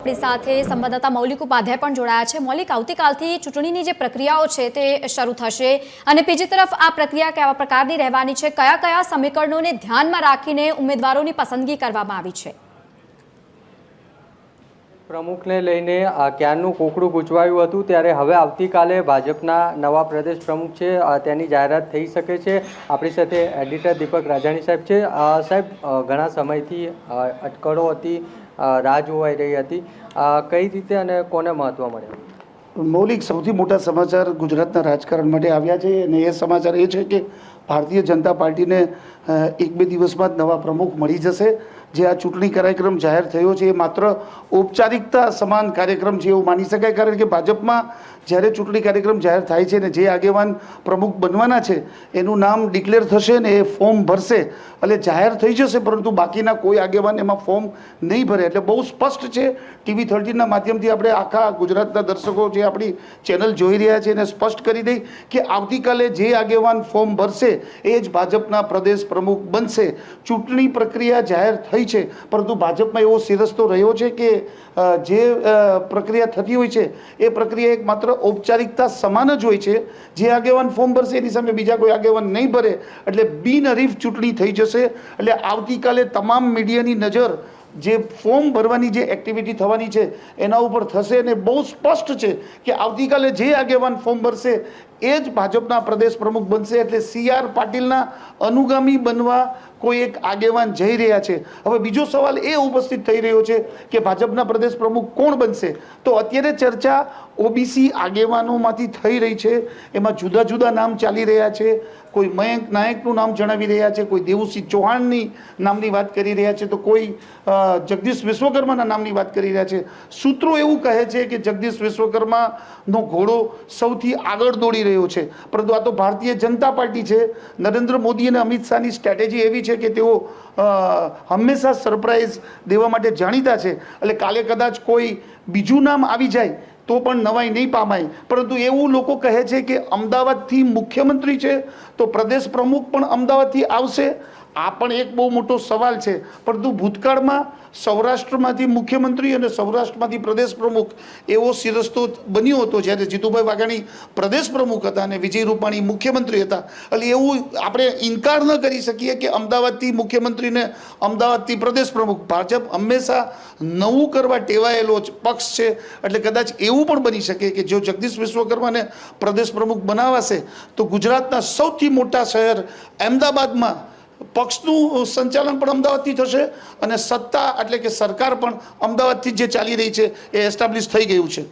આપણી સાથે સંવાદદાતા મૌલિક ઉપાધ્યાય પણ જોડાયા છે। મૌલિક, આવતીકાલથી ચૂંટણીની જે પ્રક્રિયાઓ છે તે શરૂ થશે અને બીજી તરફ આ પ્રક્રિયા કેવા પ્રકારની રહેવાની છે, કયા કયા સમીકરણોને ધ્યાનમાં રાખીને ઉમેદવારોની પસંદગી કરવામાં આવી છે? પ્રમુખને લઈને ક્યારનું કોકડું ગૂંચવાયું હતું, ત્યારે હવે આવતીકાલે ભાજપના નવા પ્રદેશ પ્રમુખ છે તેની જાહેરાત થઈ શકે છે। આપણી સાથે એડિટર દીપક રાજાણી સાહેબ છે। સાહેબ, ઘણા સમયથી અટકળો હતી, રાહ જોવાઈ રહી હતી, કઈ રીતે અને કોને મહત્વ મળ્યું? મૌલિક, સૌથી મોટા સમાચાર ગુજરાતના રાજકારણ માટે આવ્યા છે અને એ સમાચાર એ છે કે ભારતીય જનતા પાર્ટીને એક બે દિવસમાં જ નવા પ્રમુખ મળી જશે। જે આ ચૂંટણી કાર્યક્રમ જાહેર થયો છે એ માત્ર ઔપચારિકતા સમાન કાર્યક્રમ છે એવું માની શકાય, કારણ કે ભાજપમાં જ્યારે ચૂંટણી કાર્યક્રમ જાહેર થાય છે ને જે આગેવાન પ્રમુખ બનવાના છે એનું નામ ડિક્લેર થશે ને એ ફોર્મ ભરશે એટલે જાહેર થઈ જશે, પરંતુ બાકીના કોઈ આગેવાન એમાં ફોર્મ નહીં ભરે। એટલે બહુ સ્પષ્ટ છે। TV13ના માધ્યમથી આપણે આખા ગુજરાતના દર્શકો જે આપણી ચેનલ જોઈ રહ્યા છે એને સ્પષ્ટ કરી દઈ કે આવતીકાલે જે આગેવાન ફોર્મ ભરશે એ જ ભાજપના પ્રદેશ પ્રમુખ બનશે। ચૂંટણી પ્રક્રિયા જાહેર થઈ છે, પરંતુ ભાજપમાં એવો સિરસ્તો રહ્યો છે કે જે પ્રક્રિયા થતી હોય છે એ પ્રક્રિયા એક માત્ર ઔપચારિકતા સમાન જ હોય છે। જે આગેવાન ફોર્મ ભરશે એની સામે બીજા કોઈ આગેવાન નહીં ભરે એટલે બિનહરીફ ચૂંટણી થઈ જશે। એટલે આવતીકાલે તમામ મીડિયાની નજર જે ફોર્મ ભરવાની જે એક્ટિવિટી થવાની છે એના ઉપર થશે અને બહુ સ્પષ્ટ છે કે આવતીકાલે જે આગેવાન ફોર્મ ભરશે એ જ ભાજપના પ્રદેશ પ્રમુખ બનશે। એટલે CR પાટીલના અનુગામી બનવા કોઈ એક આગેવાન જઈ રહ્યા છે। હવે બીજો સવાલ એ ઉપસ્થિત થઈ રહ્યો છે કે ભાજપના પ્રદેશ પ્રમુખ કોણ બનશે? તો અત્યારે ચર્ચા OBC આગેવાનોમાંથી થઈ રહી છે, એમાં જુદા જુદા નામ ચાલી રહ્યા છે। કોઈ મયંક નાયકનું નામ જણાવી રહ્યા છે, કોઈ દેવુસિંહ ચૌહાણની નામની વાત કરી રહ્યા છે, તો કોઈ જગદીશ વિશ્વકર્માના નામની વાત કરી રહ્યા છે। સૂત્રો એવું કહે છે કે જગદીશ વિશ્વકર્માનો ઘોડો સૌથી આગળ દોડી રહ્યો છે, પરંતુ આ તો ભારતીય જનતા પાર્ટી છે। નરેન્દ્ર મોદી અને અમિત શાહની સ્ટ્રેટેજી એવી છે કે તેઓ હંમેશા સરપ્રાઈઝ દેવા માટે જાણીતા છે। એટલે કાલે કદાચ કોઈ બીજું નામ આવી જાય તો પણ નવાઈ નહીં પામાય, પરંતુ એવું લોકો કહે છે કે અમદાવાદથી મુખ્યમંત્રી છે તો પ્રદેશ પ્રમુખ પણ અમદાવાદથી આવશે। આ પણ એક બહુ મોટો સવાલ છે, પરંતુ ભૂતકાળમાં સૌરાષ્ટ્રમાંથી મુખ્યમંત્રી અને સૌરાષ્ટ્રમાંથી પ્રદેશ પ્રમુખ એવો સિરસ્તો બન્યો હતો જ્યારે જીતુભાઈ વાઘાણી પ્રદેશ પ્રમુખ હતા અને વિજય રૂપાણી મુખ્યમંત્રી હતા। એટલે એવું આપણે ઇનકાર ન કરી શકીએ કે અમદાવાદથી મુખ્યમંત્રીને અમદાવાદથી પ્રદેશ પ્રમુખ। ભાજપ હંમેશા નવું કરવા ટેવાયેલો પક્ષ છે, એટલે કદાચ એવું પણ બની શકે કે જો જગદીશ વિશ્વકર્માને પ્રદેશ પ્રમુખ બનાવાશે તો ગુજરાતના સૌથી મોટા શહેર અમદાવાદમાં પક્ષનું સંચાલન પણ અમદાવાદથી થશે અને સત્તા એટલે કે સરકાર પણ અમદાવાદથી જે ચાલી રહી છે એ એસ્ટાબ્લિશ થઈ ગયું છે।